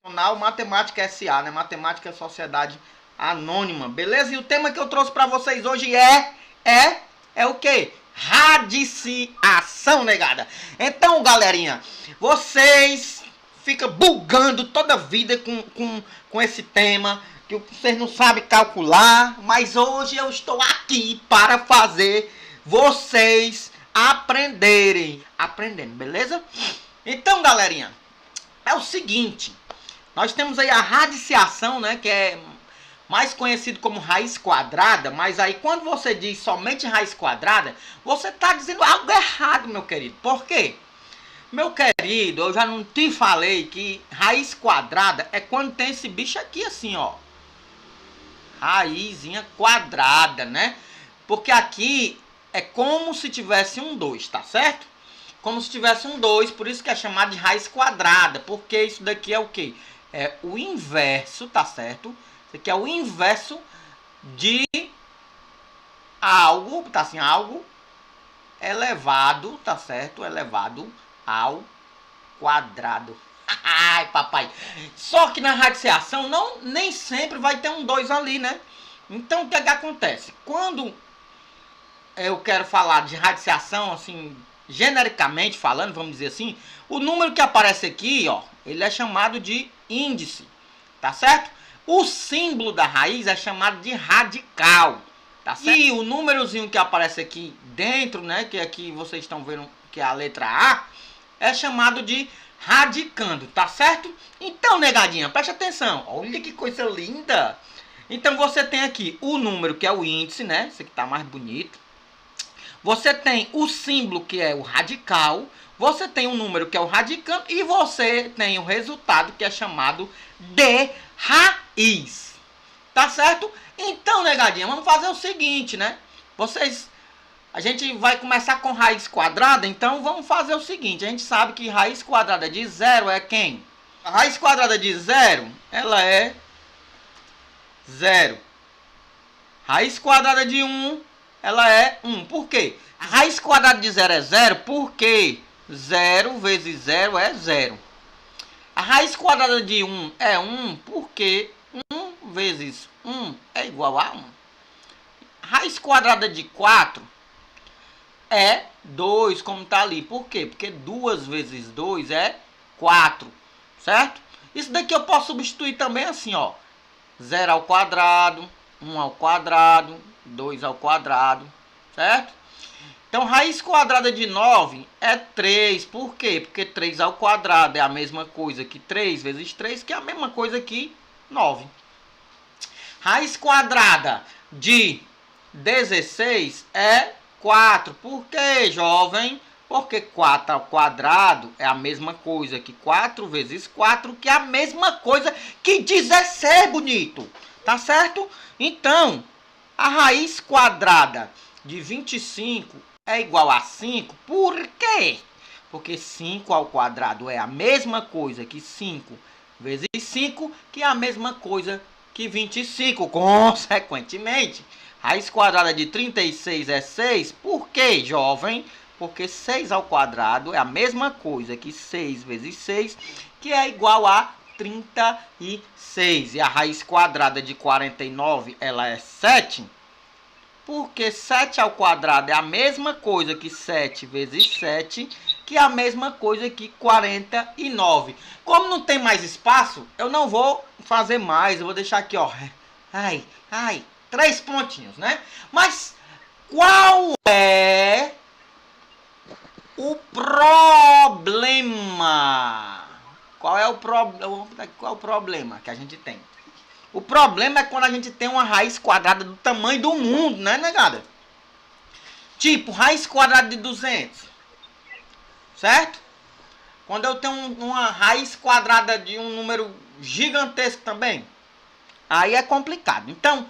Matemática S.A., né? Matemática Sociedade Anônima, beleza? E o tema que eu trouxe para vocês hoje é o quê? Radiciação, negada. Então, galerinha, vocês ficam bugando toda a vida com esse tema, que vocês não sabem calcular, mas hoje eu estou aqui para fazer vocês aprendendo, beleza? Então, galerinha, é o seguinte, nós temos aí a radiciação, né, que é mais conhecido como raiz quadrada, mas aí quando você diz somente raiz quadrada, você está dizendo algo errado, meu querido. Por quê? Meu querido, eu já não te falei que raiz quadrada é quando tem esse bicho aqui assim, ó. Raizinha quadrada, né? Porque aqui é como se tivesse um 2, tá certo? Como se tivesse um 2, por isso que é chamado de raiz quadrada. Porque isso daqui é o quê? É o inverso, tá certo? Isso aqui é o inverso de algo, tá assim, algo elevado, tá certo? Elevado ao quadrado. Ai, papai. Só que na radiciação nem sempre vai ter um 2 ali, né? Então o que acontece? Quando eu quero falar de radiciação, assim, genericamente falando, vamos dizer assim, o número que aparece aqui, ó, ele é chamado de índice, tá certo? O símbolo da raiz é chamado de radical, tá certo? E o númerozinho que aparece aqui dentro, né, que aqui vocês estão vendo que é a letra A, é chamado de radicando, tá certo? Então, negadinha, preste atenção, olha que coisa linda. Então você tem aqui o número que é o índice, né, esse aqui tá mais bonito. Você tem o símbolo que é o radical, você tem o número que é o radicando e você tem o resultado que é chamado de raiz. Tá certo? Então, negadinha, vamos fazer o seguinte, né? A gente vai começar com raiz quadrada, então vamos fazer o seguinte. A gente sabe que raiz quadrada de 0 é quem? A raiz quadrada de 0, ela é 0. Raiz quadrada de 1, ela é 1. Por quê? A raiz quadrada de 0 é 0 porque 0 vezes 0 é 0. A raiz quadrada de 1 é 1 porque 1 vezes 1 é igual a 1. A raiz quadrada de 4 é 2, como está ali. Por quê? Porque 2 vezes 2 é 4, certo? Isso daqui eu posso substituir também assim, ó. 0 ao quadrado, 1 ao quadrado, 2 ao quadrado, certo? Então, raiz quadrada de 9 é 3. Por quê? Porque 3 ao quadrado é a mesma coisa que 3 vezes 3, que é a mesma coisa que 9. Raiz quadrada de 16 é 4. Por quê, jovem? Porque 4 ao quadrado é a mesma coisa que 4 vezes 4, que é a mesma coisa que 16, bonito. Tá certo? Então, a raiz quadrada de 25 é igual a 5. Por quê? Porque 5 ao quadrado é a mesma coisa que 5 vezes 5, que é a mesma coisa que 25. Consequentemente, raiz quadrada de 36 é 6. Por quê, jovem? Porque 6 ao quadrado é a mesma coisa que 6 vezes 6, que é igual a 36. E a raiz quadrada de 49, ela é 7. Porque 7 ao quadrado é a mesma coisa que 7 vezes 7, que é a mesma coisa que 49. Como não tem mais espaço, eu não vou fazer mais. Eu vou deixar aqui, ó. 3 pontinhos, né? Mas qual é o problema? Qual é o problema que a gente tem? O problema é quando a gente tem uma raiz quadrada do tamanho do mundo, né, negada? Tipo, raiz quadrada de 200. Certo? Quando eu tenho uma raiz quadrada de um número gigantesco também, aí é complicado. Então,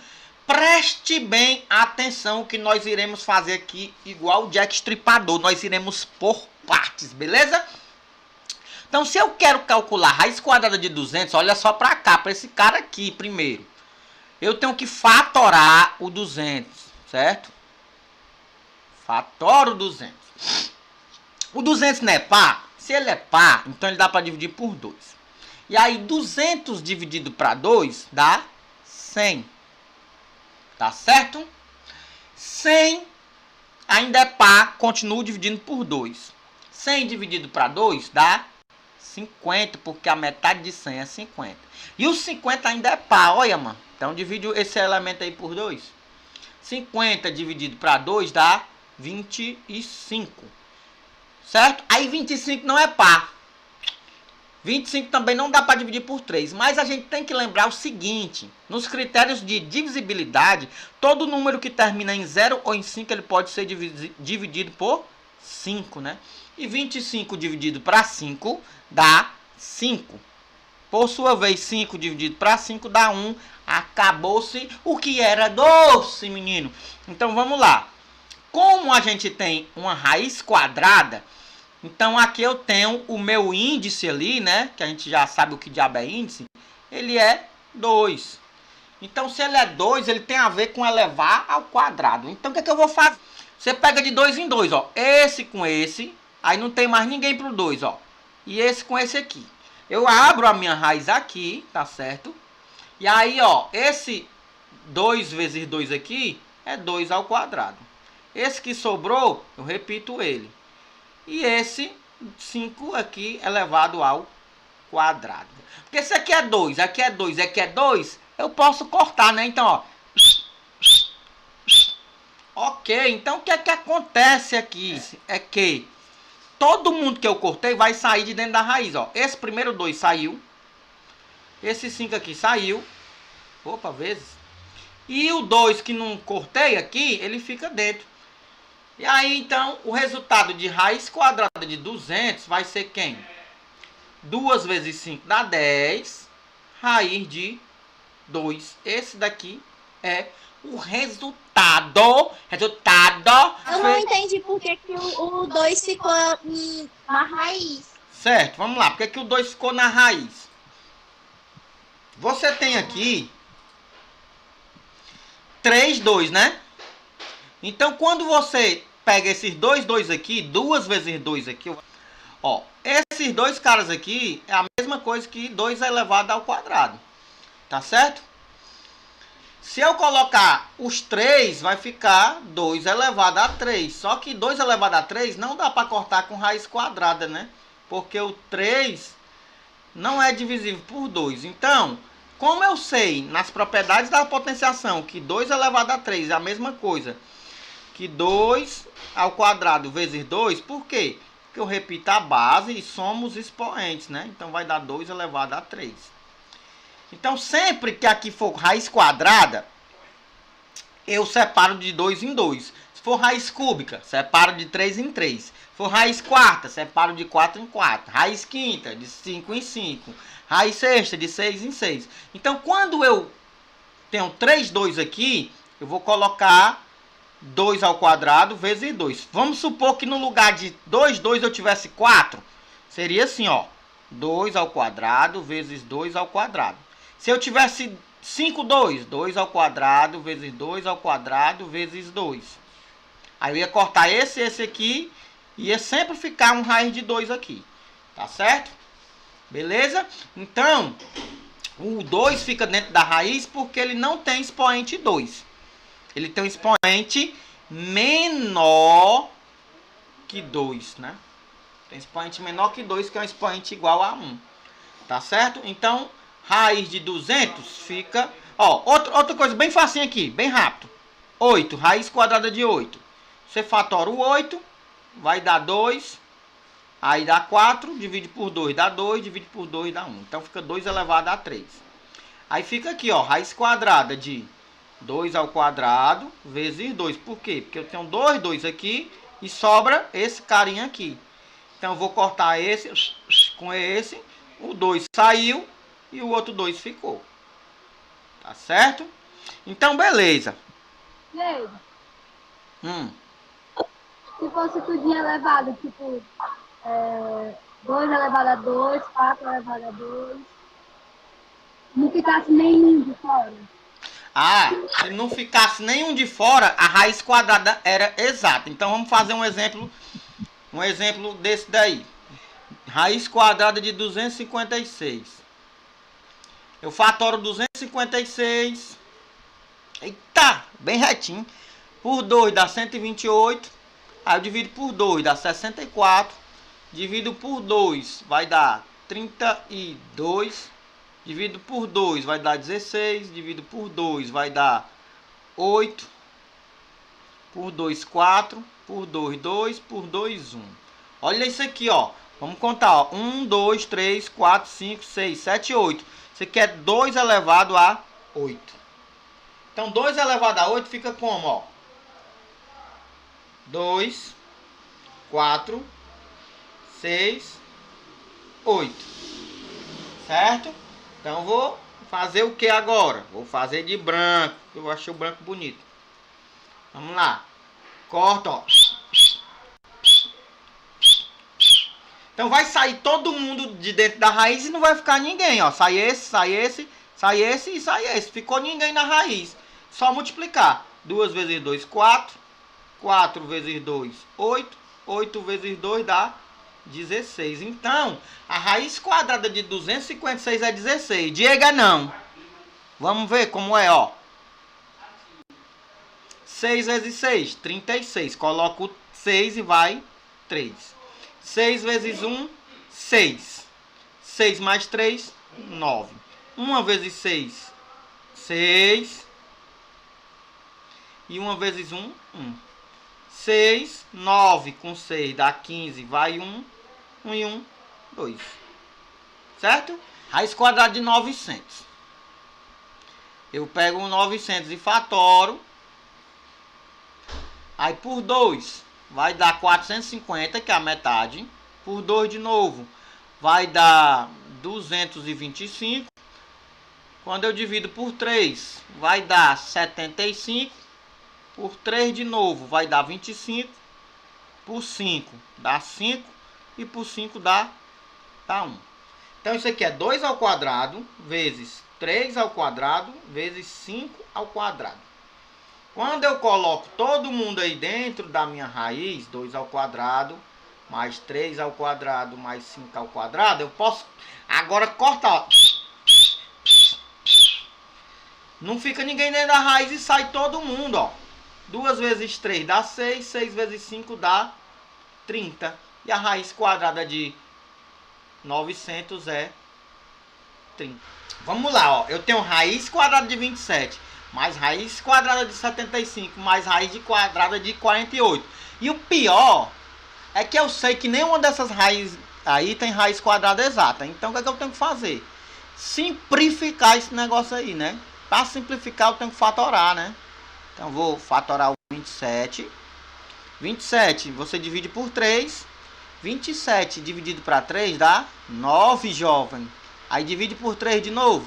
preste bem atenção que nós iremos fazer aqui igual o Jack Stripador. Nós iremos por partes, beleza? Então, se eu quero calcular raiz quadrada de 200, olha só para cá, para esse cara aqui primeiro. Eu tenho que fatorar o 200, certo? Fatoro o 200. O 200 não é par? Se ele é par, então ele dá para dividir por 2. E aí 200 dividido para 2 dá 100. Tá certo? 100 ainda é par, continuo dividindo por 2. 100 dividido para 2 dá 50, porque a metade de 100 é 50. E o 50 ainda é par, olha, mano. Então divide esse elemento aí por 2. 50 dividido para 2 dá 25. Certo? Aí 25 não é par. 25 também não dá para dividir por 3. Mas a gente tem que lembrar o seguinte. Nos critérios de divisibilidade, todo número que termina em 0 ou em 5, ele pode ser dividido por 5, né? E 25 dividido para 5 dá 5. Por sua vez, 5 dividido para 5 dá 1. Acabou-se o que era doce, menino. Então vamos lá. Como a gente tem uma raiz quadrada, então aqui eu tenho o meu índice ali, né? Que a gente já sabe o que diabo é índice. Ele é 2. Então se ele é 2, ele tem a ver com elevar ao quadrado. Então o que é que eu vou fazer? Você pega de 2 em 2, ó. Esse com esse. Aí não tem mais ninguém pro 2, ó. E esse com esse aqui. Eu abro a minha raiz aqui, tá certo? E aí, ó, esse 2 vezes 2 aqui é 2 ao quadrado. Esse que sobrou, eu repito ele. E esse 5 aqui elevado ao quadrado. Porque esse aqui é 2, aqui é 2, aqui é 2, eu posso cortar, né? Então, ó. Ok, então o que é que acontece aqui? É que todo mundo que eu cortei vai sair de dentro da raiz, ó. Esse primeiro 2 saiu. Esse 5 aqui saiu. Opa, vezes. E o 2 que não cortei aqui, ele fica dentro. E aí, então, o resultado de raiz quadrada de 200 vai ser quem? 2 vezes 5 dá 10. Raiz de 2. Esse daqui é o resultado. Eu não entendi por que o 2 ficou na raiz. Certo, vamos lá. Por que o 2 ficou na raiz? Você tem aqui 3, 2, né? Então, quando você pega esses 2 aqui, 2 vezes 2 aqui, ó, esses dois caras aqui é a mesma coisa que 2 elevado ao quadrado, tá certo? Se eu colocar os 3, vai ficar 2 elevado a 3. Só que 2 elevado a 3 não dá para cortar com raiz quadrada, né? Porque o 3 não é divisível por 2. Então, como eu sei nas propriedades da potenciação que 2 elevado a 3 é a mesma coisa que 2 ao quadrado vezes 2, por quê? Porque eu repito a base e somos expoentes, né? Então vai dar 2 elevado a 3. Então sempre que aqui for raiz quadrada, eu separo de 2 em 2. Se for raiz cúbica, separo de 3 em 3. Se for raiz quarta, separo de 4 em 4. Raiz quinta, de 5 em 5. Raiz sexta, de 6 em 6. Então quando eu tenho 3 2 aqui, eu vou colocar 2 ao quadrado vezes 2. Vamos supor que no lugar de 2, 2 eu tivesse 4. Seria assim, ó. 2 ao quadrado vezes 2 ao quadrado. Se eu tivesse 5, 2. 2 ao quadrado vezes 2 ao quadrado vezes 2. Aí eu ia cortar esse aqui. E ia sempre ficar um raiz de 2 aqui. Tá certo? Beleza? Então, o 2 fica dentro da raiz porque ele não tem expoente 2. Ele tem um expoente menor que 2, né? Tem expoente menor que 2, que é um expoente igual a 1. Tá certo? Então, raiz de 200 fica... Ó, outra coisa bem facinho aqui, bem rápido. 8, raiz quadrada de 8. Você fatora o 8, vai dar 2. Aí dá 4, divide por 2, dá 2, divide por 2, dá 1. Então fica 2 elevado a 3. Aí fica aqui, ó, raiz quadrada de 2 ao quadrado vezes 2. Por quê? Porque eu tenho 2 aqui e sobra esse carinha aqui. Então eu vou cortar esse com esse. O 2 saiu e o outro 2 ficou. Tá certo? Então, beleza. Ei, se fosse tudo elevado, tipo, 2 elevado a 2, 4 elevado a 2, não ficasse nenhum de fora. Ah, se não ficasse nenhum de fora, a raiz quadrada era exata. Então vamos fazer um exemplo desse daí. Raiz quadrada de 256. Eu fatoro 256. Eita, bem retinho. Por 2 dá 128. Aí eu divido por 2, dá 64. Divido por 2, vai dar 32. Divido por 2, vai dar 16. Divido por 2, vai dar 8. Por 2, 4. Por 2, 2. Por 2, 1. Olha isso aqui, ó. Vamos contar, ó. 1, 2, 3, 4, 5, 6, 7, 8. Isso aqui é 2 elevado a 8. Então, 2 elevado a 8 fica como, ó? 2, 4, 6, 8. Certo? Então, vou fazer o que agora? Vou fazer de branco. Eu achei o branco bonito. Vamos lá. Corta, ó. Então, vai sair todo mundo de dentro da raiz e não vai ficar ninguém, ó. Sai esse, sai esse, sai esse e sai esse. Ficou ninguém na raiz. Só multiplicar. 2 vezes 2, 4. 4 vezes 2, 8. 8 vezes 2 dá 16. Então, a raiz quadrada de 256 é 16. Diga não. Vamos ver como é, ó. 6 vezes 6, 36. Coloco 6 e vai 3. 6 vezes 1, 6. 6 mais 3, 9. 1 vezes 6, 6. E 1 vezes 1, 1. 6, 9 com 6 dá 15, vai 1. 1 e 1, 2. Certo? Raiz quadrada de 900. Eu pego o 900 e fatoro. Aí por 2 vai dar 450, que é a metade. Por 2 de novo vai dar 225. Quando eu divido por 3 vai dar 75. Por 3 de novo vai dar 25. Por 5 dá 5. E por 5 dá 1. Então isso aqui é 2 ao quadrado vezes 3 ao quadrado vezes 5 ao quadrado. Quando eu coloco todo mundo aí dentro da minha raiz, 2 ao quadrado, mais 3 ao quadrado, mais 5 ao quadrado, eu posso agora cortar, ó. Não fica ninguém dentro da raiz e sai todo mundo, ó. 2 vezes 3 dá 6, 6 vezes 5 dá 30. E a raiz quadrada de 900 é 30. Vamos lá, ó. Eu tenho raiz quadrada de 27, mais raiz quadrada de 75, mais raiz quadrada de 48. E o pior é que eu sei que nenhuma dessas raízes aí tem raiz quadrada exata. Então o que é que eu tenho que fazer? Simplificar esse negócio aí, né? Para simplificar eu tenho que fatorar, né? Então vou fatorar o 27. 27 você divide por 3. 27 dividido para 3 dá 9, jovem. Aí divide por 3 de novo.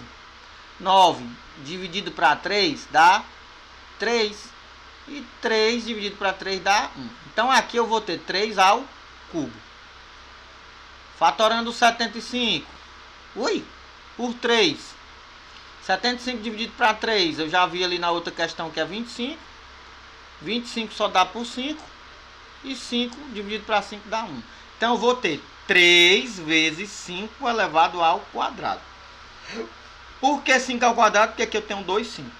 9 dividido para 3 dá 3. E 3 dividido para 3 dá 1. Então aqui eu vou ter 3 ao cubo. Fatorando 75. Ui! Por 3. 75 dividido para 3. Eu já vi ali na outra questão que é 25. 25 só dá por 5. E 5 dividido para 5 dá 1. Então eu vou ter 3 vezes 5 elevado ao quadrado. Por que 5 ao quadrado? Porque aqui eu tenho 2 5.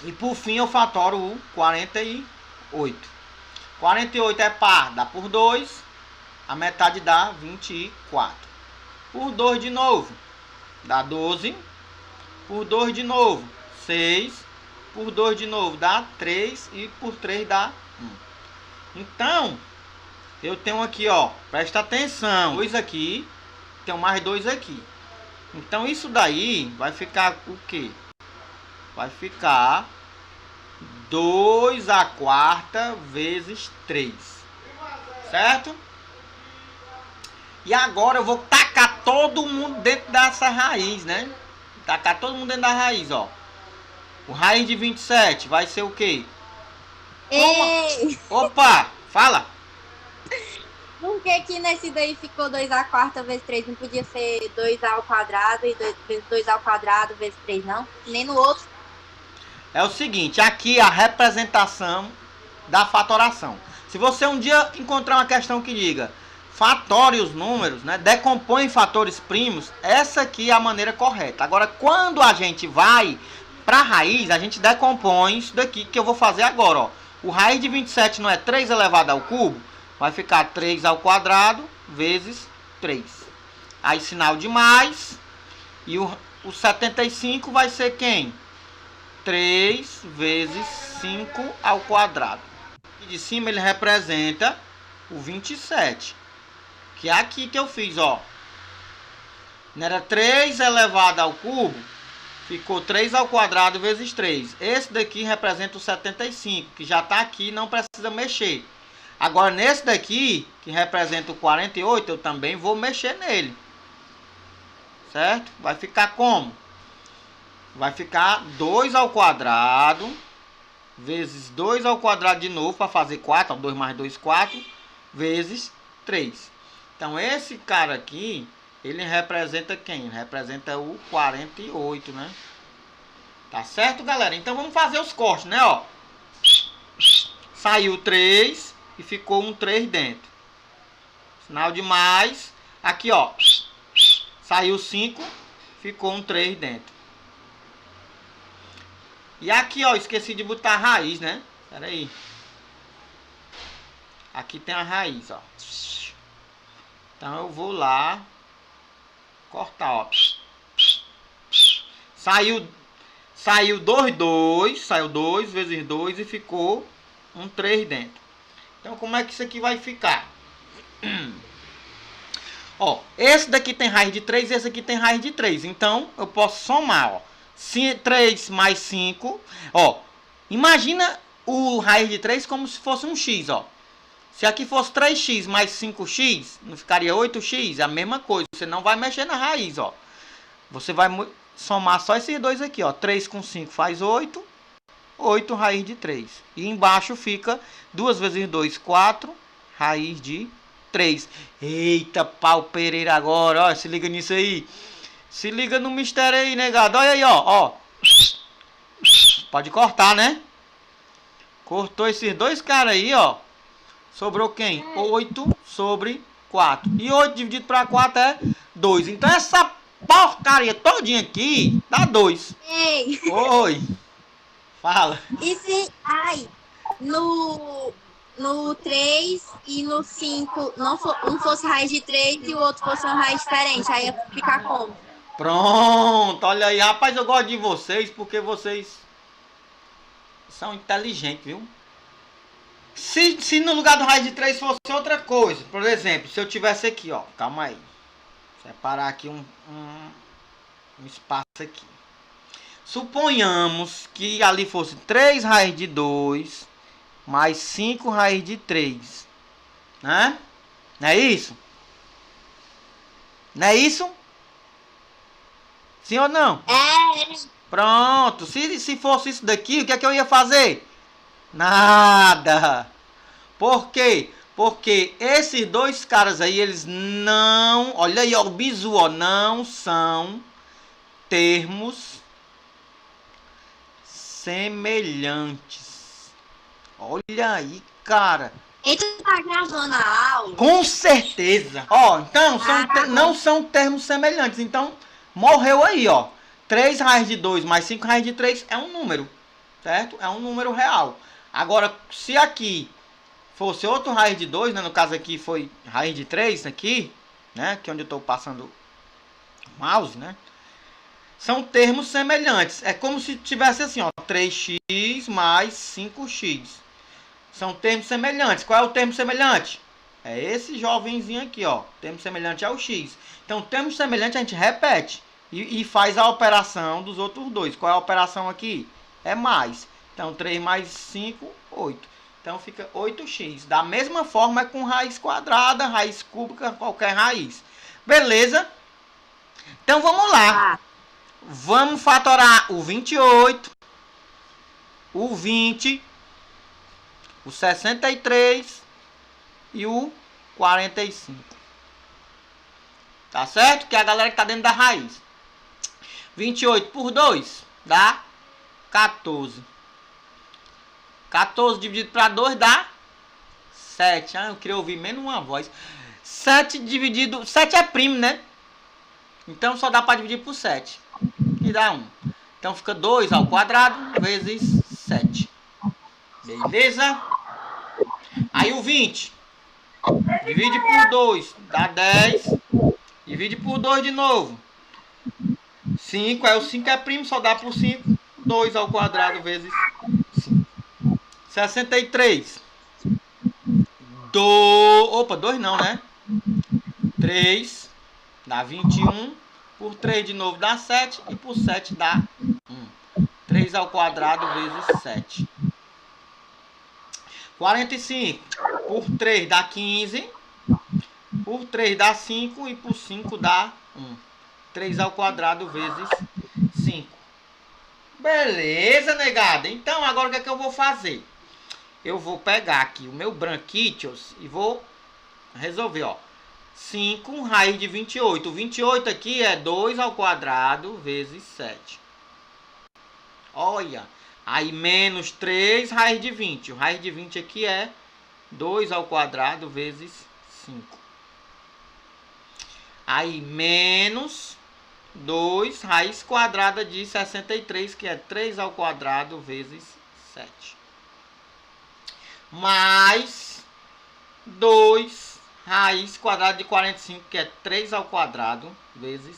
E por fim eu fatoro o 48. 48 é par, dá por 2. A metade dá 24. Por 2 de novo, dá 12. Por 2 de novo, 6. Por 2 de novo, dá 3. E por 3 dá 1. Então, eu tenho aqui, ó, presta atenção. 2 aqui, tenho mais 2 aqui. Então, isso daí vai ficar o quê? Vai ficar 2 à quarta vezes 3. Certo? E agora eu vou tacar todo mundo dentro dessa raiz, né? Tacar todo mundo dentro da raiz, ó. O raiz de 27 vai ser o quê? Ei! Opa, fala. Por que que nesse daí ficou 2 à quarta vezes 3? Não podia ser 2 ao quadrado e 2 ao quadrado vezes 3, não? Nem no outro. É o seguinte, aqui é a representação da fatoração. Se você um dia encontrar uma questão que diga fatore os números, né? Decompõe em fatores primos. Essa aqui é a maneira correta. Agora, quando a gente vai para a raiz, a gente decompõe isso daqui que eu vou fazer agora, ó. O raiz de 27 não é 3 elevado ao cubo? Vai ficar 3 ao quadrado vezes 3. Aí sinal de mais. E o 75 vai ser quem? 3 vezes 5 ao quadrado. E de cima ele representa o 27. Que é aqui que eu fiz, ó. Não era 3 elevado ao cubo? Ficou 3 ao quadrado vezes 3. Esse daqui representa o 75, que já está aqui, não precisa mexer. Agora, nesse daqui, que representa o 48, eu também vou mexer nele. Certo? Vai ficar como? Vai ficar 2 ao quadrado vezes 2 ao quadrado de novo, para fazer 4. Ó, 2 mais 2, 4, vezes 3. Então, esse cara aqui, ele representa quem? Ele representa o 48, né? Tá certo, galera? Então, vamos fazer os cortes, né? Ó, saiu 3 e ficou um 3 dentro. Sinal de mais. Aqui, ó, saiu 5, ficou um 3 dentro. E aqui, ó, esqueci de botar a raiz, né? Pera aí. Aqui tem a raiz, ó. Então eu vou lá cortar, ó. Saiu 2 vezes 2 e ficou um 3 dentro. Então como é que isso aqui vai ficar? Ó, esse daqui tem raiz de 3 e esse aqui tem raiz de 3. Então eu posso somar, ó. 3 mais 5. Ó, imagina o raiz de 3 como se fosse um x, ó. Se aqui fosse 3x mais 5x, não ficaria 8x? É a mesma coisa. Você não vai mexer na raiz, ó. Você vai somar só esses dois aqui, ó. 3 com 5 faz 8. 8 raiz de 3. E embaixo fica 2 vezes 2, 4. Raiz de 3. Eita, pau Pereira agora, ó. Se liga nisso aí. Se liga no mistério aí, negado. Olha aí, ó. Pode cortar, né? Cortou esses dois caras aí, ó. Sobrou quem? 8 sobre 4. E 8 dividido para 4 é 2. Então essa porcaria todinha aqui dá 2. Ei! Oi. Fala. E se... Ai! No 3 e no 5, um fosse raiz de 3 e o outro fosse uma raiz diferente. Aí ia ficar como? Pronto. Olha aí. Rapaz, eu gosto de vocês porque vocês são inteligentes, viu? Se no lugar do raiz de 3 fosse outra coisa, por exemplo, se eu tivesse aqui, ó, calma aí, separar aqui um espaço aqui. Suponhamos que ali fosse 3 raiz de 2 mais 5 raiz de 3, né? Não é isso? Não é isso? Sim ou não? É! Pronto, se fosse isso daqui, o que é que eu ia fazer? Nada. Por quê? Porque esses dois caras aí, eles não... Olha aí, ó, o bizu, ó. Não são termos semelhantes. Olha aí, cara. E tu tá gravando a aula? Com certeza. Ó, então, não são termos semelhantes. Então, morreu aí, ó. 3 raiz de 2 mais 5 raiz de 3 é um número. Certo? É um número real. Agora, se aqui fosse outro raiz de 2, né? No caso aqui foi raiz de 3 aqui, né? Aqui onde eu estou passando o mouse, né? São termos semelhantes. É como se tivesse assim, ó. 3x mais 5x. São termos semelhantes. Qual é o termo semelhante? É esse jovenzinho aqui, ó. Termo semelhante é o x. Então, termo semelhante a gente repete. E faz a operação dos outros dois. Qual é a operação aqui? É mais. Então, 3 mais 5, 8. Então, fica 8x. Da mesma forma, é com raiz quadrada, raiz cúbica, qualquer raiz. Beleza? Então, vamos lá. Vamos fatorar o 28, o 20, o 63 e o 45. Tá certo? Que é a galera que tá dentro da raiz. 28 por 2 dá 14. 14 dividido para 2 dá 7. Ah, eu queria ouvir menos uma voz. 7 dividido... 7 é primo, né? Então só dá para dividir por 7. E dá 1. Então fica 2 ao quadrado vezes 7. Beleza? Aí o 20. Divide por 2, dá 10. Divide por 2 de novo. 5, aí o 5 é primo, só dá por 5. 2 ao quadrado vezes 5. 63. Opa, 2 não, né? 3 dá 21. Por 3 de novo dá 7. E por 7 dá 1. 3 ao quadrado vezes 7. 45. Por 3 dá 15. Por 3 dá 5. E por 5 dá 1. 3 ao quadrado vezes 5. Beleza, negada? Então, agora o que é que eu vou fazer? Eu vou pegar aqui o meu branquítios e vou resolver, ó. 5 raiz de 28. 28 aqui é 2 ao quadrado vezes 7. Olha. Aí, menos 3 raiz de 20. O raiz de 20 aqui é 2 ao quadrado vezes 5. Aí, menos 2 raiz quadrada de 63, que é 3 ao quadrado vezes 7. Mais 2 raiz quadrada de 45, que é 3 ao quadrado vezes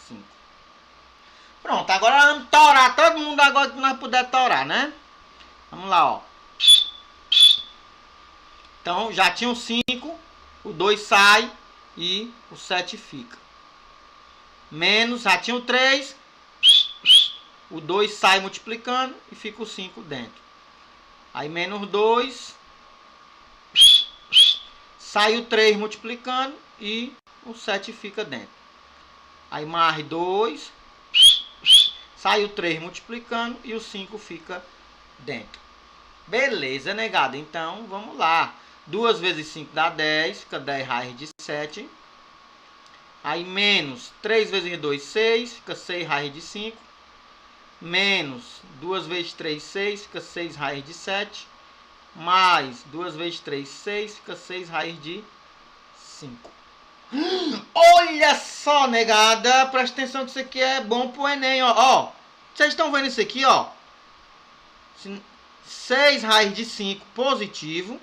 5. Pronto, agora vamos torar todo mundo agora que nós puder torar, né? Vamos lá, ó. Então, já tinha o 5, o 2 sai e o 7 fica. Menos, já tinha o 3, o 2 sai multiplicando e fica o 5 dentro. Aí menos 2, sai o 3 multiplicando e o 7 fica dentro. Aí mais 2, sai o 3 multiplicando e o 5 fica dentro. Beleza, negado? Então, vamos lá. 2 vezes 5 dá 10, fica 10 raiz de 7. Aí menos 3 vezes 2, 6, fica 6 raiz de 5. Menos 2 vezes 3, 6, fica 6 raiz de 7. Mais 2 vezes 3, 6, fica 6 raiz de 5. Olha só, negada, presta atenção que isso aqui é bom pro Enem, ó. Ó, vocês estão vendo isso aqui, ó? 6 raiz de 5 positivo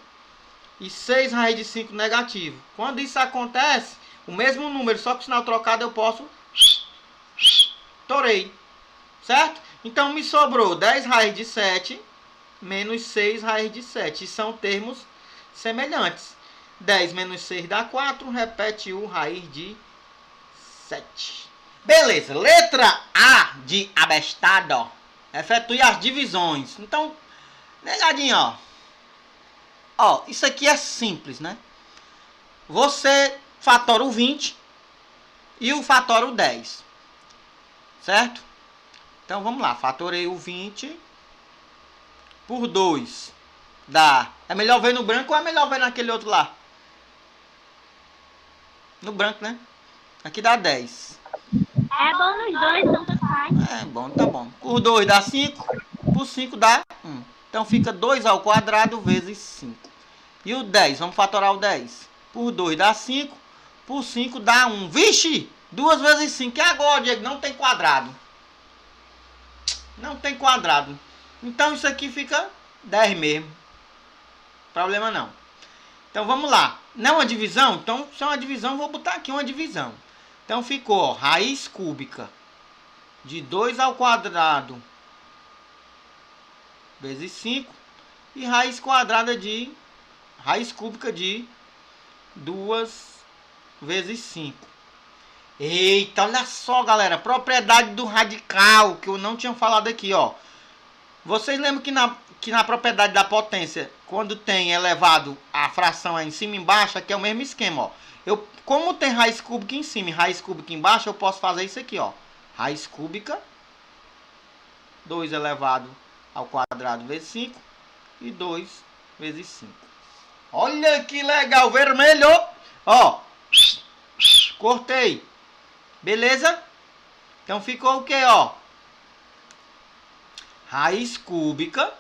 e 6 raiz de 5 negativo. Quando isso acontece, o mesmo número, só com o sinal trocado, eu posso... Torei. Certo? Então, me sobrou 10 raiz de 7 menos 6 raiz de 7. E são termos semelhantes. 10 menos 6 dá 4. Repete o raiz de 7. Beleza. Letra A de abestado. Efetue as divisões. Então, negadinho, ó. Ó, isso aqui é simples, né? Você fatora o 20 e o fatora o 10. Certo? Então, vamos lá. Fatorei o 20 por 2. Dá. É melhor ver no branco ou é melhor ver naquele outro lá? No branco, né? Aqui dá 10. É bom nos dois, tanto faz. É bom, tá bom. Por 2 dá 5. Por 5 dá 1. Então, fica 2 ao quadrado vezes 5. E o 10? Vamos fatorar o 10. Por 2 dá 5. Por 5 dá 1. Vixe! 2 vezes 5. E agora, Diego? Não tem quadrado. Não tem quadrado. Então, isso aqui fica 10 mesmo. Problema não. Então, vamos lá. Não é uma divisão? Então, se é uma divisão, vou botar aqui uma divisão. Então, ficou, ó, raiz cúbica de 2 ao quadrado vezes 5. E raiz quadrada de... Raiz cúbica de 2 vezes 5. Eita, olha só, galera. Propriedade do radical, que eu não tinha falado aqui, ó. Vocês lembram que na propriedade da potência, quando tem elevado a fração aí em cima e embaixo, aqui é o mesmo esquema, ó. Como tem raiz cúbica em cima e raiz cúbica embaixo, eu posso fazer isso aqui, ó. Raiz cúbica, 2 elevado ao quadrado vezes 5 e 2 vezes 5. Olha que legal, vermelho. Ó, cortei. Beleza? Então ficou o que, ó? Raiz cúbica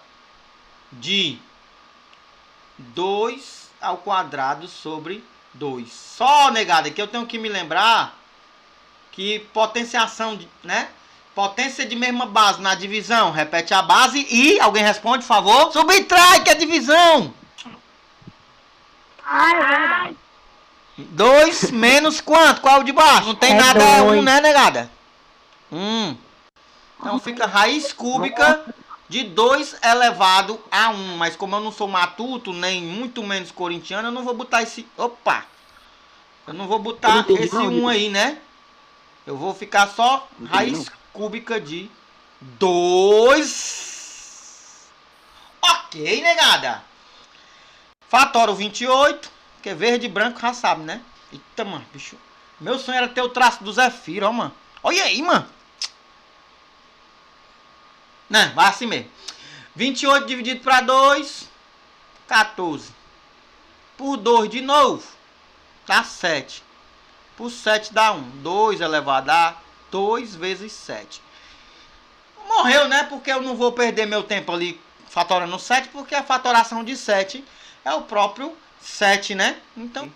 de 2 ao quadrado sobre 2. Só, negada, que eu tenho que me lembrar que potenciação, né? Potência de mesma base na divisão. Repete a base e... Alguém responde, por favor? Subtrai, que é divisão. Ah, é verdade. 2 menos quanto? Qual é o de baixo? Não tem nada, é 1, né, negada? 1. Então fica raiz cúbica de 2 elevado a 1. Mas como eu não sou matuto, nem muito menos corintiano, eu não vou botar esse... Opa! Eu não vou botar esse 1 aí, né? Eu vou ficar só raiz cúbica de 2. Ok, negada. Fatora o 28. Porque verde e branco já sabe, né? Eita, mano, bicho. Meu sonho era ter o traço do Zefiro, ó, mano. Olha aí, mano. Não, vai assim mesmo. 28 dividido para 2. 14. Por 2 de novo. Dá 7. Por 7 dá 1. 2 elevado a 2 vezes 7. Morreu, né? Porque eu não vou perder meu tempo ali fatorando 7. Porque a fatoração de 7 é o próprio 7, né? Então,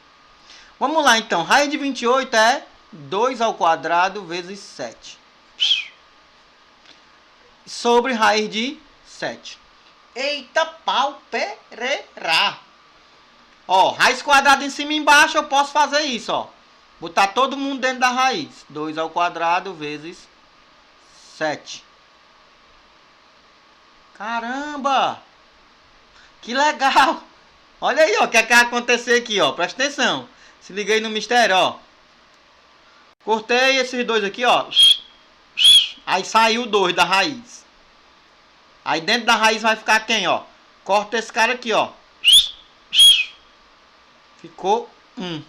vamos lá então. Raiz de 28 é 2 ao quadrado vezes 7. Sobre raiz de 7. Eita pau, pererá. Ó, raiz quadrada em cima e embaixo eu posso fazer isso, ó. Botar todo mundo dentro da raiz. 2 ao quadrado vezes 7. Caramba! Que legal! Olha aí, ó, o que é que vai acontecer aqui, ó. Presta atenção. Se liga aí no mistério, ó. Cortei esses dois aqui, ó. Aí saiu 2 da raiz. Aí dentro da raiz vai ficar quem, ó? Corta esse cara aqui, ó. Ficou 1.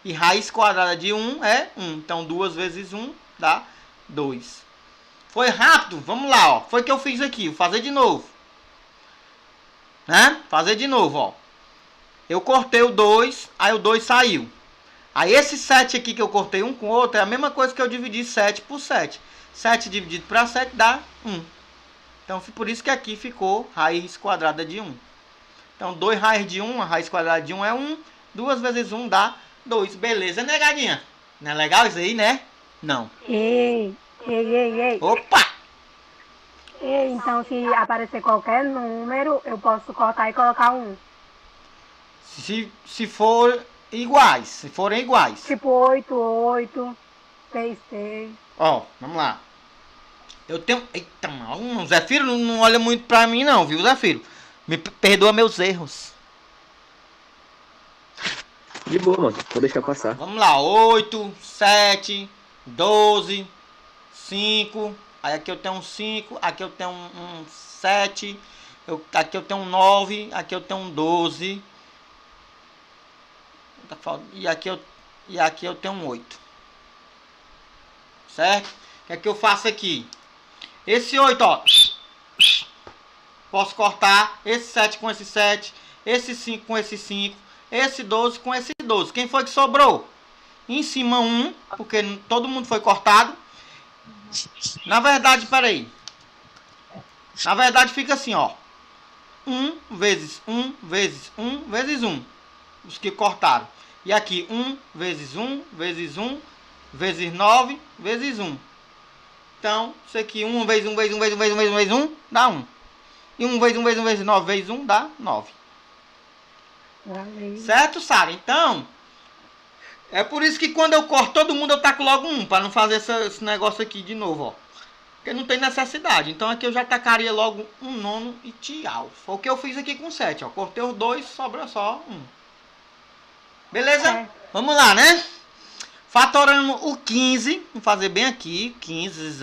E raiz quadrada de 1 é 1. Então 2 vezes 1 dá 2. Foi rápido? Vamos lá, ó. Foi o que eu fiz aqui. Vou fazer de novo. Né? Fazer de novo, ó. Eu cortei o 2, aí o 2 saiu. Aí esse 7 aqui que eu cortei um com o outro é a mesma coisa que eu dividi 7 por 7. 7 dividido para 7 dá 1. Então por isso que aqui ficou raiz quadrada de 1. Então 2 raiz de 1, a raiz quadrada de 1 é 1. 2 vezes 1 dá 2. Beleza, negadinha? Não é legal isso aí, né? Não. Ei. Opa! Então, se aparecer qualquer número, eu posso cortar e colocar 1. Se for iguais. Se forem iguais. Tipo 8, 8, 6, 6. Ó, vamos lá. Eu tenho... Eita, mano. O Zefiro não olha muito pra mim não, viu, Zefiro? Me perdoa meus erros. De boa, mano. Vou deixar passar. Vamos lá. 8, 7, 12, 5... Aí aqui eu tenho um 5, aqui eu tenho um 7, aqui eu tenho um 9, aqui eu tenho um 12. E aqui eu tenho um 8. Certo? O que é que eu faço aqui? Esse 8, ó. Posso cortar esse 7 com esse 7, esse 5 com esse 5, esse 12 com esse 12. Quem foi que sobrou? Em cima 1, porque todo mundo foi cortado. Na verdade, peraí. Na verdade fica assim, ó. 1 vezes 1 vezes 1 vezes 1. Os que cortaram. E aqui 1 vezes 1 vezes 1 vezes 9 vezes 1. Então, isso aqui 1 vezes 1 vezes 1 vezes 1 vezes 1 vezes 1 dá 1. E 1 vezes 1 vezes 1 vezes 9 vezes 1 dá 9. Valeu. Certo, Sara? Então, é por isso que quando eu corto todo mundo eu taco logo 1. Para não fazer esse negócio aqui de novo, ó. Porque não tem necessidade. Então aqui eu já tacaria logo um nono e tchau. Foi o que eu fiz aqui com 7, ó. Cortei os 2, sobra só 1. Beleza? É. Vamos lá, né? Fatorando o 15. Vamos fazer bem aqui. 15.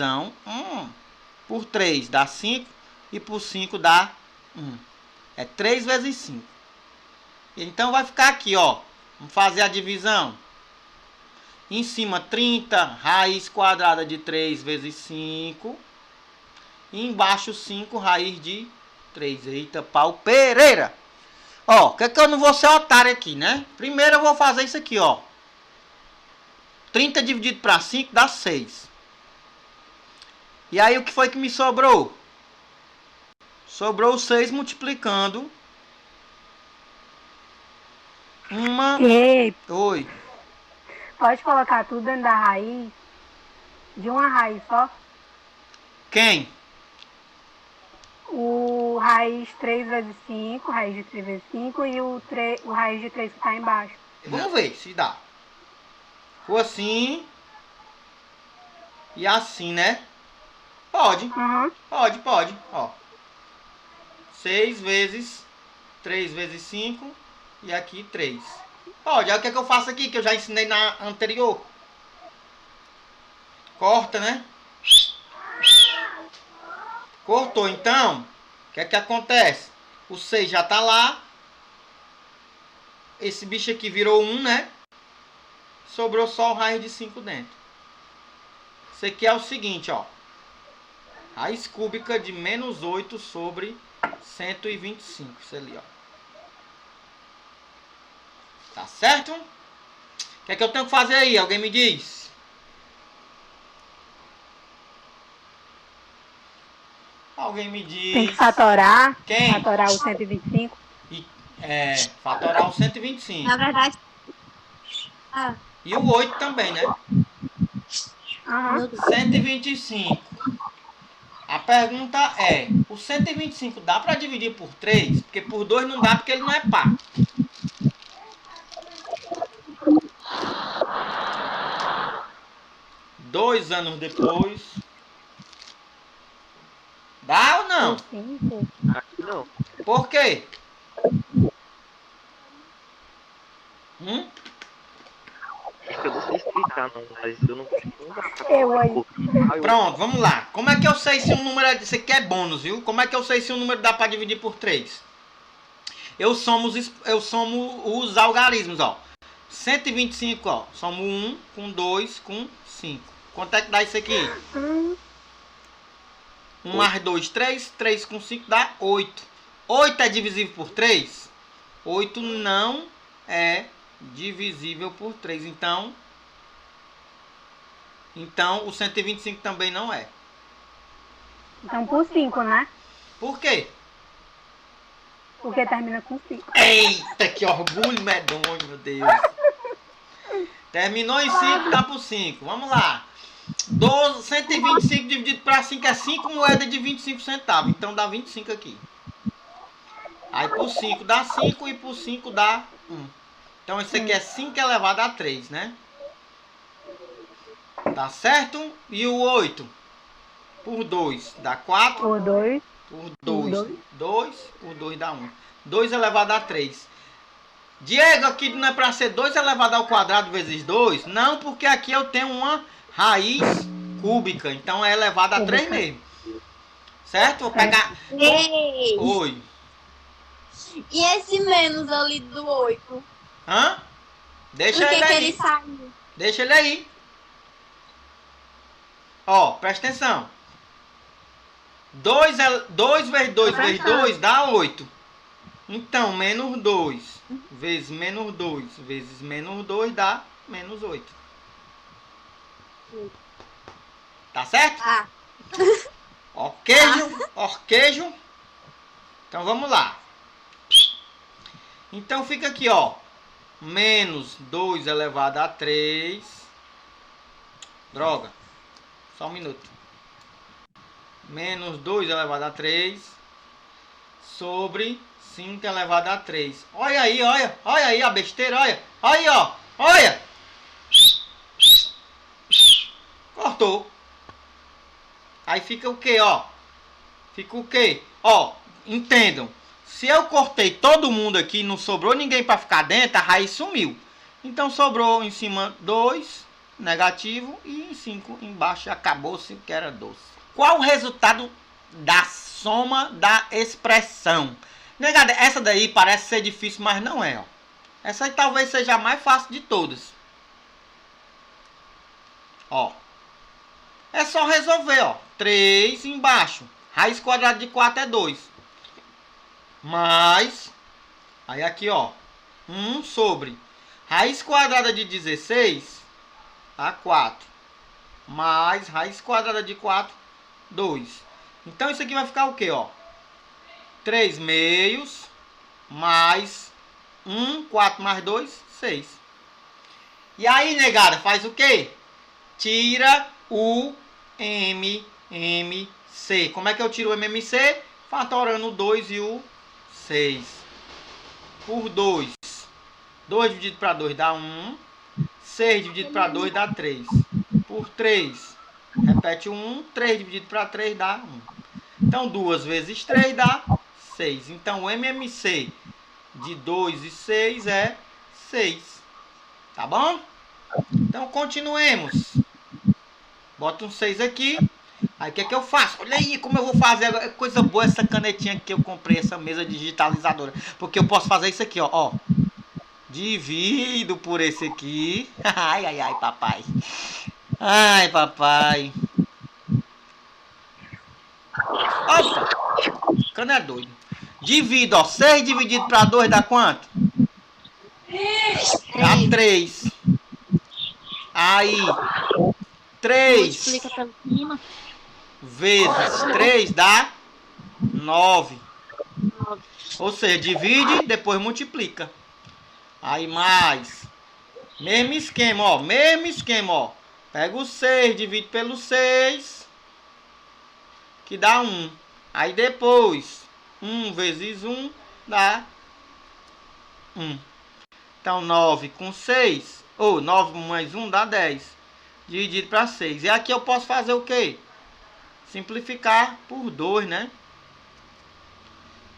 Por 3 dá 5. E por 5 dá 1. É 3 vezes 5. Então vai ficar aqui, ó. Vamos fazer a divisão. Em cima 30, raiz quadrada de 3 vezes 5. E embaixo 5, raiz de 3. Eita, pau Pereira! Ó, que eu não vou ser otário aqui, né? Primeiro eu vou fazer isso aqui, ó. 30 dividido para 5 dá 6. E aí o que foi que me sobrou? Sobrou 6 multiplicando uma... Ei, Oi. pode colocar tudo dentro da raiz? De uma raiz só? Quem? O raiz 3 vezes 5, raiz de 3 vezes 5 e o raiz de 3 que tá embaixo. Vamos ver se dá. Ficou assim. E assim, né? Pode. Uhum. Pode. Ó. 6 vezes 3 vezes 5. E aqui 3. Pode. Aí o que é que eu faço aqui? Que eu já ensinei na anterior. Corta, né? Cortou, então. O que é que acontece? O 6 já tá lá. Esse bicho aqui virou 1, né? Sobrou só o raiz de 5 dentro. Isso aqui é o seguinte, ó. Raiz cúbica de menos 8 sobre 125. Isso ali, ó. Tá certo? O que é que eu tenho que fazer aí? Alguém me diz? Alguém me diz. Tem que fatorar. Quem? Fatorar o 125. Fatorar o 125. Na verdade. Ah, E o 8 também, né? Uhum. meu Deus. 125. A pergunta é, o 125 dá para dividir por 3? Porque por 2 não dá, porque ele não é par. Dois anos depois. Dá ou não? 5. Aqui não. Por quê? Acho que eu não sei explicar, não, mas eu não dá pra Eu aí. Pronto, vamos lá. Como é que eu sei se um número é... Isso aqui é bônus, viu? Como é que eu sei se um número dá para dividir por 3? Eu somo os algarismos, ó. 125, ó. Somo 1 com 2 com 5. Quanto é que dá isso aqui? 1 mais 2, 3. 3 com 5 dá 8. 8 é divisível por 3? 8 não é divisível por 3. Então o 125 também não é. Então por 5, né? Por quê? Porque termina com 5. Eita, que orgulho medonho, meu Deus. Terminou em 5, dá por 5. Vamos lá. 125 dividido para 5 é 5 moedas de 25 centavos. Então dá 25 aqui. Aí por 5 dá 5 e por 5 dá 1. Então esse aqui é 5 elevado a 3, né? Tá certo? E o 8? Por 2 dá 4. Por 2. Por 2, 2. Por 2 dá 1. 2 elevado a 3. Diego, aqui não é para ser 2 elevado ao quadrado vezes 2? Não, porque aqui eu tenho uma raiz cúbica. Então é elevado a 3 mesmo. Certo? Vou pegar... Ei! Oi. E esse menos ali do 8? Hã? Deixa Por que ele que aí. ele saiu? Deixa ele aí. Ó, presta atenção. 2 vezes 2 vezes 2 dá 8. Então, menos 2 vezes menos 2 vezes menos 2 dá menos 8. Tá certo? Ah, Orquejo. Então, vamos lá. Então, fica aqui, ó. Menos 2 elevado a 3. Droga. Só um minuto. Menos 2 elevado a 3 sobre 5 elevado a 3. Olha aí, olha aí a besteira, olha. Aí, ó, olha. Cortou. Aí fica o que, ó? Fica o que? Ó, entendam. Se eu cortei todo mundo aqui, não sobrou ninguém para ficar dentro, a raiz sumiu. Então sobrou em cima 2, negativo, e em 5 embaixo acabou-se que era 12. Qual o resultado da soma da expressão? Negada, essa daí parece ser difícil, mas não é, ó. Essa aí talvez seja a mais fácil de todas. Ó. É só resolver, ó. 3 embaixo. Raiz quadrada de 4 é 2. Mais. Aí aqui, ó. 1 sobre. Raiz quadrada de 16 a 4. Mais raiz quadrada de 4, 2. Então isso aqui vai ficar o quê, ó? 3 meios mais 1, 4 mais 2, 6. E aí, negada, faz o quê? Tira o MMC. Como é que eu tiro o MMC? Fatorando o 2 e o 6. Por 2. 2 dividido para 2 dá 1. 6 dividido para 2 dá 3. Por 3. Repete o 1. 3 dividido para 3 dá 1. Então, 2 vezes 3 dá 6. Então, o MMC de 2 e 6 é 6. Tá bom? Então, continuemos. Bota um 6 aqui. Aí, o que é que eu faço? Olha aí como eu vou fazer agora. É coisa boa essa canetinha que eu comprei, essa mesa digitalizadora. Porque eu posso fazer isso aqui, ó. Divido por esse aqui. Ai, ai, ai, papai. Ai, papai. Opa! Cana é doido. Divido, ó. 6 dividido para 2 dá quanto? Dá 3. Aí, 3 Multiplica pelo cima. vezes 3 dá 9. Ou seja, divide, depois multiplica. Aí mais. Mesmo esquema, ó. Mesmo esquema, ó. Pega o 6, divide pelo 6. Que dá 1. Aí depois, 1 vezes 1 dá 1. Então, 9 com 6. Ou 9 mais 1 dá 10. Dividido para 6. E aqui eu posso fazer o quê? Simplificar por 2, né?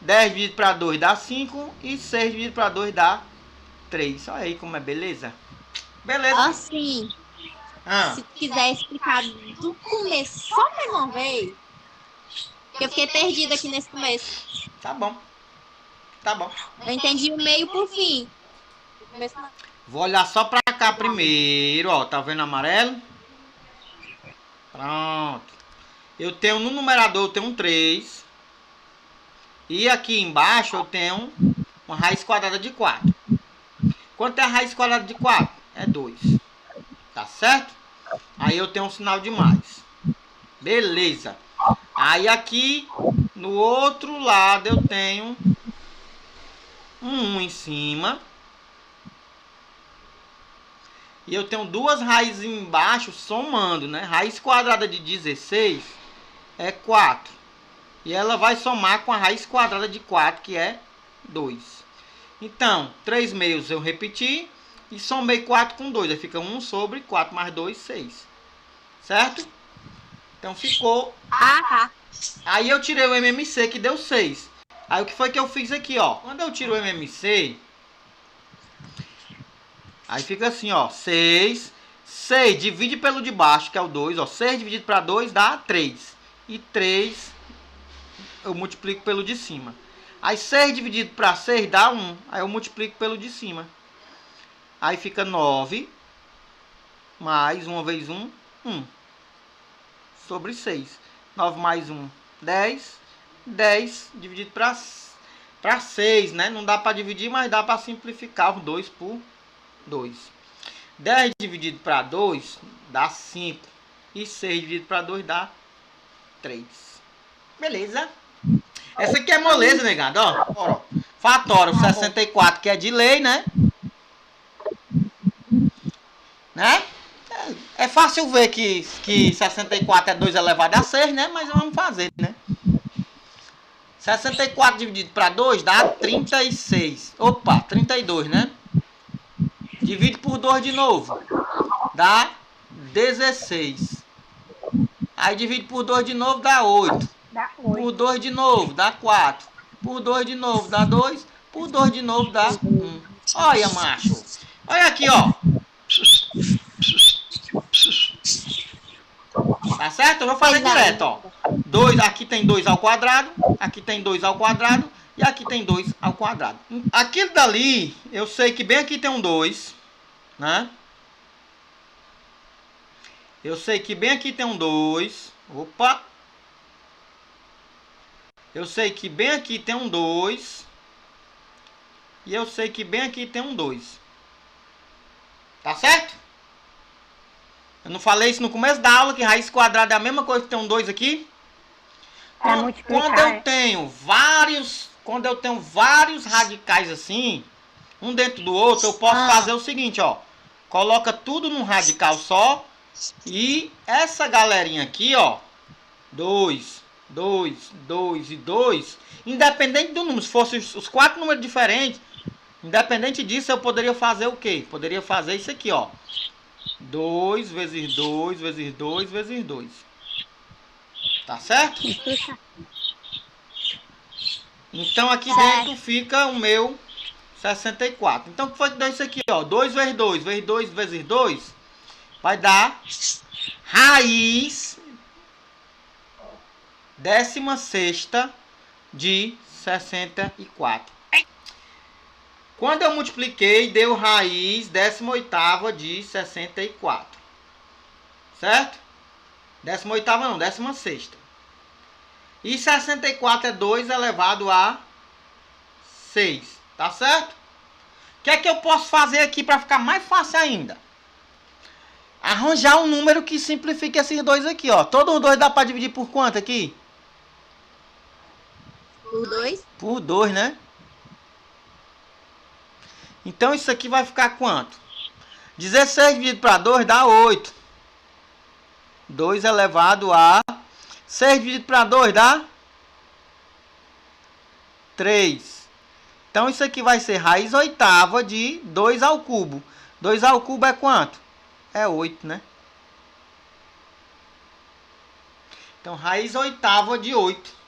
10 dividido para 2 dá 5. E 6 dividido para 2 dá 3. Olha aí como é beleza. Beleza. Assim, Ah, se quiser explicar do começo só mais uma vez, que eu fiquei perdida aqui nesse começo. tá bom. Tá bom. Eu entendi o meio por fim. O começo não. Vou olhar só pra cá primeiro, ó. Tá vendo amarelo? Pronto. Eu tenho no numerador, eu tenho um 3. E aqui embaixo eu tenho uma raiz quadrada de 4. Quanto é a raiz quadrada de 4? É 2. Tá certo? Aí eu tenho um sinal de mais. Beleza. Aí aqui no outro lado eu tenho um 1 em cima. E eu tenho duas raízes embaixo somando, né? Raiz quadrada de 16 é 4. E ela vai somar com a raiz quadrada de 4, que é 2. Então, 3 meios eu repeti e somei 4 com 2. Aí fica 1 sobre 4 mais 2, 6. Certo? Então ficou. Ah, tá. Aí eu tirei o MMC, que deu 6. Aí o que foi que eu fiz aqui, ó? Quando eu tiro o MMC, aí fica assim, ó. 6. 6 divide pelo de baixo, que é o 2, ó. 6 dividido para 2 dá 3. E 3 eu multiplico pelo de cima. Aí 6 dividido para 6 dá 1. Aí eu multiplico pelo de cima. Aí fica 9. Mais 1 vezes 1, 1. Sobre 6. 9 mais 1, 10. 10 dividido para 6, né? Não dá para dividir, mas dá para simplificar os 2 por 2. 10 dividido para 2 dá 5. E 6 dividido para 2 dá 3. Beleza? Essa aqui é moleza, negado, ó. Fatora o 64, que é de lei, né? Né? É fácil ver que 64 é 2 elevado a 6, né? Mas vamos fazer, né? 64 dividido para 2 dá 36. Opa, 32, né? Divide por 2 de novo. Dá 16. Aí divide por 2 de novo, dá 8. Dá 8. Por 2 de novo, dá 4. Por 2 de novo, dá 2. Por 2 de novo, dá 1. Olha, macho. Olha aqui, ó. Tá certo? Eu vou fazer direto, ó. 2, aqui tem 2 ao quadrado. Aqui tem 2 ao quadrado. E aqui tem 2 ao quadrado. Aquilo dali, eu sei que bem aqui tem um 2. Né? Eu sei que bem aqui tem um 2. Opa. Eu sei que bem aqui tem um 2. E eu sei que bem aqui tem um 2. Tá certo? Eu não falei isso no começo da aula, que raiz quadrada é a mesma coisa que tem um 2 aqui? Quando eu tenho vários radicais assim, um dentro do outro, eu posso fazer o seguinte, ó. Coloca tudo num radical só. E essa galerinha aqui, ó. 2, 2, 2 e 2. Independente do número, se fossem os 4 números diferentes, independente disso, eu poderia fazer o quê? Poderia fazer isso aqui, ó. 2 vezes 2 vezes 2 vezes 2. Tá certo? Então aqui dentro fica o meu 64. Então o que foi que deu isso aqui, ó? 2 vezes 2 vezes 2 vezes 2 vai dar raiz 16ª de 64. Quando eu multipliquei, deu raiz 18ª de 64. Certo? 18ª não, 16ª. E 64 é 2 elevado a 6. Tá certo? O que é que eu posso fazer aqui para ficar mais fácil ainda? Arranjar um número que simplifique esses dois aqui, ó. Todos os dois dá para dividir por quanto aqui? Por 2. Por 2, né? Então isso aqui vai ficar quanto? 16 dividido para 2 dá 8. 2 elevado a 6 dividido para 2 dá 3. Então isso aqui vai ser raiz 8ª de 2 ao cubo. 2 ao cubo é quanto? É 8, né? Então raiz 8ª de 8.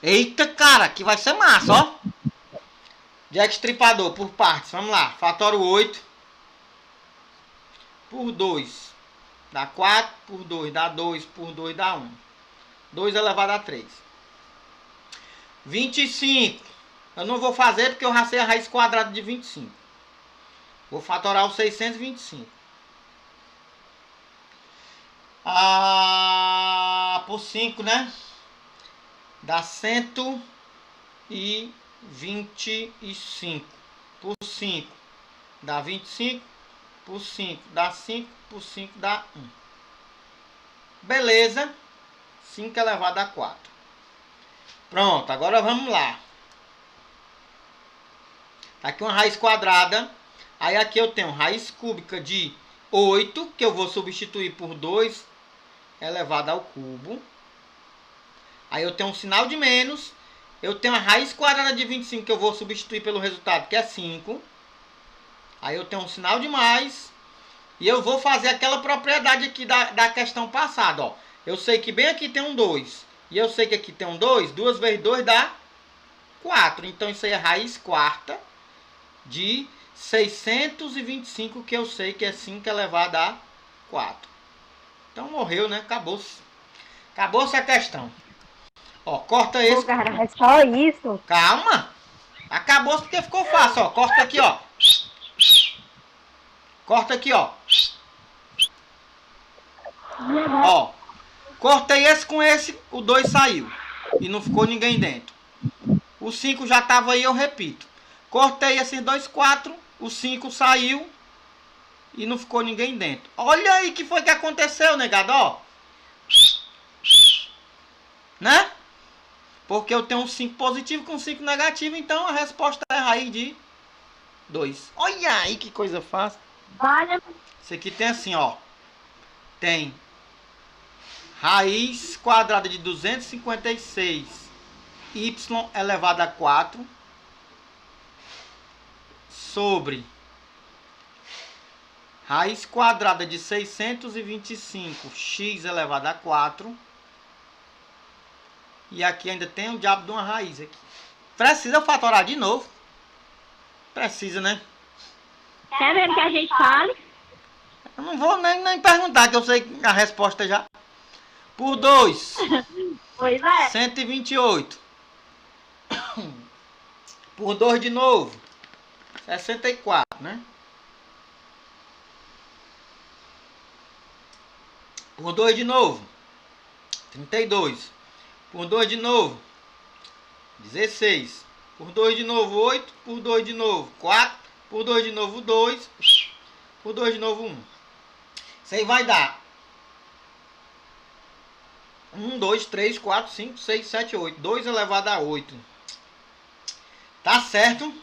Eita, cara, aqui vai ser massa, ó. Jack estripador por partes. Vamos lá. Fatório 8 por 2 dá 4, por 2 dá 2, por 2 dá 1. 2 elevado a 3. 25. Eu não vou fazer porque eu já sei a raiz quadrada de 25. Vou fatorar o 625. Por 5, né? Dá 125. Por 5 dá 25. Por 5 dá 5. Por 5 dá 1. Beleza. 5 elevado a 4. Pronto, agora vamos lá. Aqui uma raiz quadrada. Aí aqui eu tenho raiz cúbica de 8, que eu vou substituir por 2 elevado ao cubo. Aí eu tenho um sinal de menos. Eu tenho a raiz quadrada de 25, que eu vou substituir pelo resultado, que é 5. Aí eu tenho um sinal de mais. E eu vou fazer aquela propriedade aqui da questão passada, ó. Eu sei que bem aqui tem um 2. E eu sei que aqui tem um 2. 2 vezes 2 dá 4. Então isso aí é raiz quarta de 625, que eu sei que é 5 elevado a 4. Então morreu, né? Acabou-se. Acabou-se a questão. Ó, corta esse. Pô, cara, é só isso. Calma. Acabou-se porque ficou fácil, ó. Corta aqui, ó. Corta aqui, ó. Ó. Cortei esse com esse, o 2 saiu. E não ficou ninguém dentro. O 5 já estava aí, eu repito. Cortei esses dois 4, o 5 saiu e não ficou ninguém dentro. Olha aí que foi que aconteceu, negado, ó. Né? Porque eu tenho um 5 positivo com 5 negativo, então a resposta é raiz de 2. Olha aí que coisa fácil. Olha, Isso aqui tem assim, ó. Tem raiz quadrada de 256 y elevado a 4 sobre raiz quadrada de 625 x elevado a 4. E aqui ainda tem o diabo de uma raiz aqui. Precisa fatorar de novo? Precisa, né? quer mesmo que a gente fale? Eu não vou nem perguntar, que eu sei a resposta já. Por 2. Pois é. 128. Por 2 de novo. 64, né? Por 2 de novo. 32. Por 2 de novo. 16. Por 2 de novo, 8. Por 2 de novo, 4. Por 2 de novo, 2. Por 2 de novo, 1. Isso aí vai dar 1, 2, 3, 4, 5, 6, 7, 8. 2 elevado a 8. Tá certo?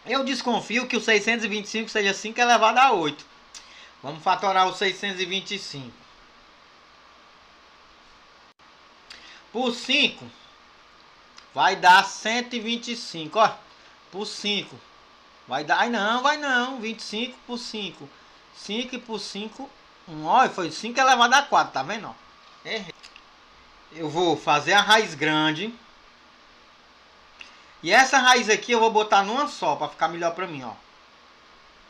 Eu desconfio que o 625 seja 5 elevado a 8. Vamos fatorar o 625. Por 5 vai dar 125, ó. Por 5 vai dar... Ai, não, vai não. 25 por 5. 5 e por 5, 1. Olha, foi 5 elevado a 4, tá vendo? Ó? Errei. Eu vou fazer a raiz grande. E essa raiz aqui eu vou botar numa só, pra ficar melhor pra mim, ó.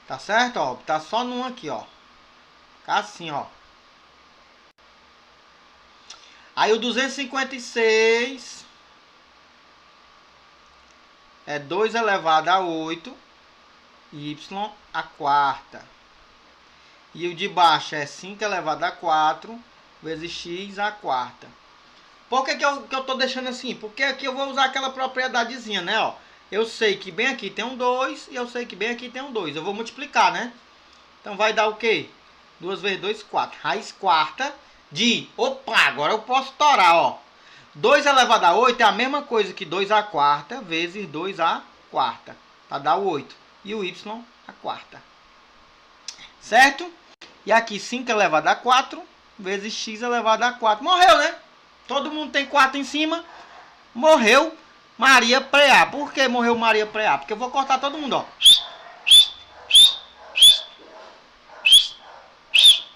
Tá certo, ó? Tá só numa aqui, ó. Ficar assim, ó. Aí o 256 é 2 elevado a 8 y a quarta. E o de baixo é 5 elevado a 4 vezes x a quarta. Por que eu tô deixando assim? Porque aqui eu vou usar aquela propriedadezinha, né? Ó, eu sei que bem aqui tem um 2 e eu sei que bem aqui tem um 2. Eu vou multiplicar, né? Então vai dar o quê? 2 vezes 2, 4. Raiz quarta de... Opa, agora eu posso torar, ó. 2 elevado a 8 é a mesma coisa que 2 a quarta vezes 2 a quarta. Para dar o 8. E o y a quarta. Certo? E aqui 5 elevado a 4 vezes x elevado a 4. Morreu, né? Todo mundo tem 4 em cima. Morreu Maria Preá. Por que morreu Maria Preá? Porque eu vou cortar todo mundo, ó.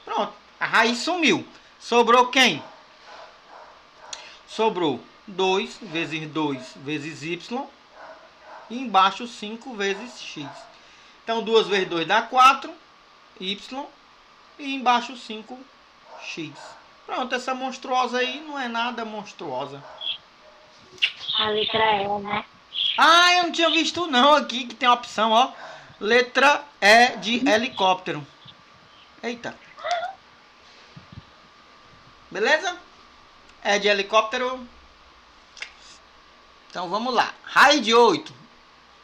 Pronto. A raiz sumiu. Sobrou quem? Sobrou 2 vezes y. E embaixo 5 vezes x. Então 2 vezes 2 dá 4. Y. E embaixo 5x. Pronto, essa monstruosa aí não é nada monstruosa. A letra E, né? Ah, eu não tinha visto não aqui, que tem a opção, ó. Letra E de helicóptero. Eita. Beleza? E de helicóptero. Então vamos lá. Raiz de 8,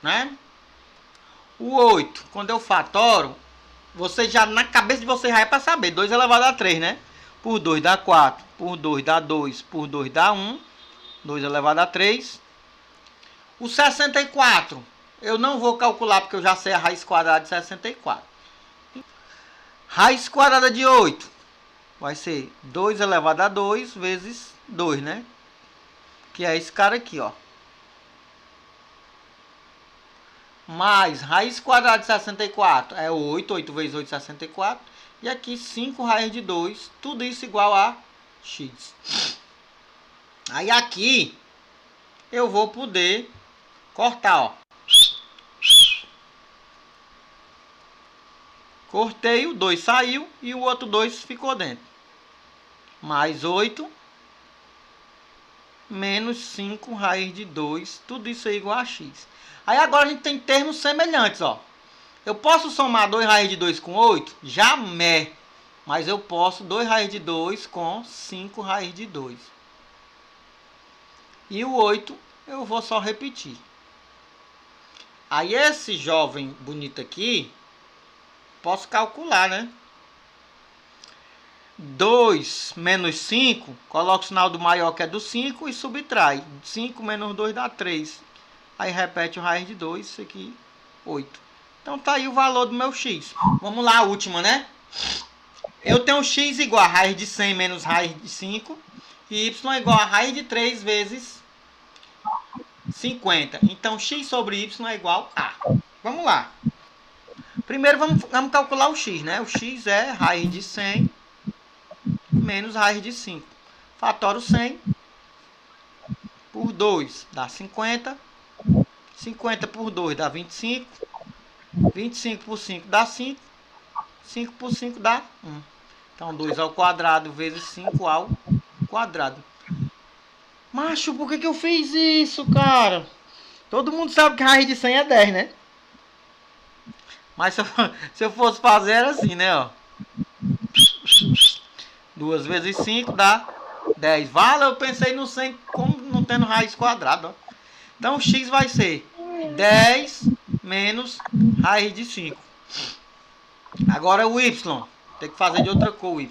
né? O 8, quando eu fatoro, você já na cabeça de você já é para saber. 2 elevado a 3, né? Por 2 dá 4, por 2 dá 2, por 2 dá 1. 2 elevado a 3. O 64, eu não vou calcular porque eu já sei a raiz quadrada de 64. Raiz quadrada de 8 vai ser 2 elevado a 2 vezes 2, né? Que é esse cara aqui, ó. Mais raiz quadrada de 64 é 8. 8 vezes 8, 64. E aqui 5 raiz de 2. Tudo isso igual a x. Aí aqui eu vou poder cortar, ó. Cortei, o 2 saiu e o outro 2 ficou dentro. Mais 8 menos 5 raiz de 2. Tudo isso é igual a x. Aí agora a gente tem termos semelhantes, ó. Eu posso somar 2 raiz de 2 com 8? Jamais. Mas eu posso 2 raiz de 2 com 5 raiz de 2. E o 8 eu vou só repetir. Aí esse jovem bonito aqui, posso calcular, né? 2 menos 5, coloca o sinal do maior que é do 5 e subtrai. 5 menos 2 dá 3. Aí repete o raiz de 2, isso aqui, 8. Então tá aí o valor do meu x. Vamos lá, a última, né? Eu tenho x igual a raiz de 100 menos raiz de 5. E y igual a raiz de 3 vezes 50. Então x sobre y é igual a. Vamos lá. Primeiro vamos calcular o x, né? O x é raiz de 100 menos raiz de 5. Fatora o 100 por 2 dá 50. 50 por 2 dá 25. 25 por 5 dá 5. 5 por 5 dá 1. Então 2 ao quadrado vezes 5 ao quadrado. Macho, por que eu fiz isso, cara? Todo mundo sabe que a raiz de 100 é 10, né? Mas se eu fosse fazer era assim, né? Ó. 2 vezes 5 dá 10. Vale, eu pensei no 100 como não tendo raiz quadrada. Ó. Então x vai ser 10 menos raiz de 5. Agora o y. Tem que fazer de outra cor o y.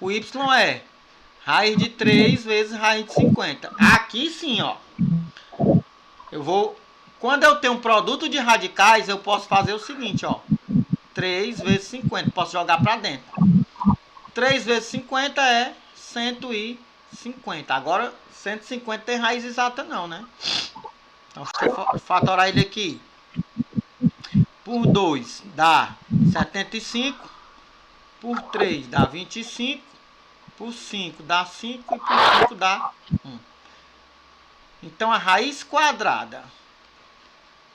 O y é raiz de 3 vezes raiz de 50. Aqui sim, ó. Eu vou Quando eu tenho um produto de radicais, eu posso fazer o seguinte, ó. 3 vezes 50. Posso jogar para dentro. 3 vezes 50 é 150. Agora, 150 tem raiz exata não, né? Então, se eu fatorar ele aqui por 2 dá 75. Por 3 dá 25. Por 5 dá 5. E por 5 dá 1. Então, a raiz quadrada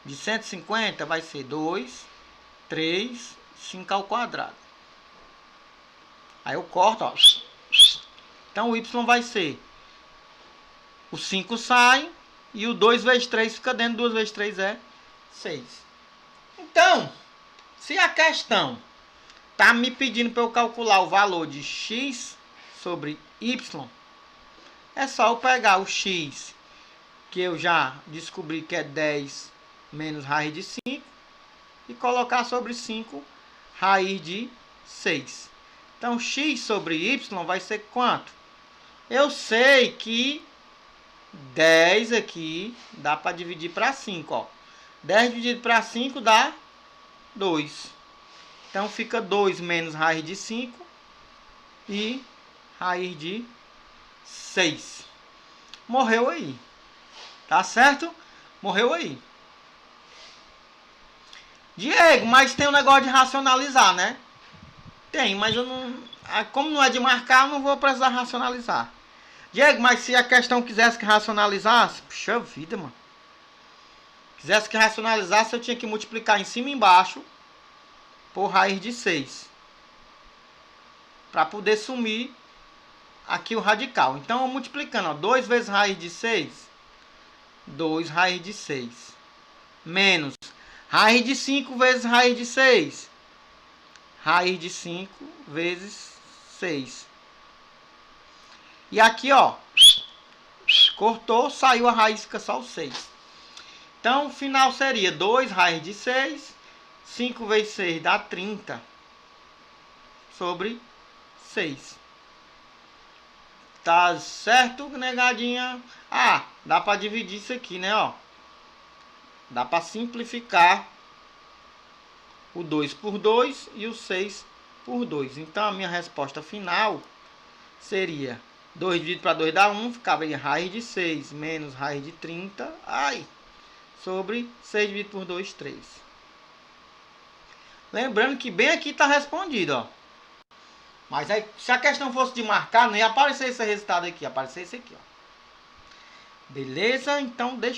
de 150 vai ser 2, 3, 5 ao quadrado. Aí eu corto, ó. Então o y vai ser, o 5 sai e o 2 vezes 3 fica dentro. 2 vezes 3 é 6. Então, se a questão está me pedindo para eu calcular o valor de x sobre y, é só eu pegar o x, que eu já descobri que é 10 menos raiz de 5, e colocar sobre 5 raiz de 6. Então, x sobre y vai ser quanto? Eu sei que 10 aqui dá para dividir para 5. Ó. 10 dividido para 5 dá 2. Então, fica 2 menos raiz de 5 e raiz de 6. Morreu aí. Tá certo? Morreu aí. Diego, mas tem um negócio de racionalizar, né? Tem, mas eu não... Como não é de marcar, eu não vou precisar racionalizar. Diego, mas se a questão quisesse que racionalizasse... Puxa vida, mano. Quisesse que racionalizasse, eu tinha que multiplicar em cima e embaixo por raiz de 6. Para poder sumir aqui o radical. Então, eu multiplicando, ó, 2 vezes raiz de 6. 2 raiz de 6. Menos raiz de 5 vezes raiz de 6. Raiz de 5 vezes 6. E aqui, ó, cortou, saiu a raiz, fica só o 6. Então, o final seria 2 raiz de 6. 5 vezes 6 dá 30. Sobre 6. Tá certo, negadinha? Ah, dá para dividir isso aqui, né, ó. Dá para simplificar o 2 por 2 e o 6 por 2. Então, a minha resposta final seria 2 dividido para 2 dá 1. Ficava aí raiz de 6 menos raiz de 30. Ai, sobre 6 dividido por 2, 3. Lembrando que bem aqui está respondido, ó. Mas aí, se a questão fosse de marcar, não ia aparecer esse resultado aqui. Ia aparecer esse aqui, ó. Beleza? Então, deixa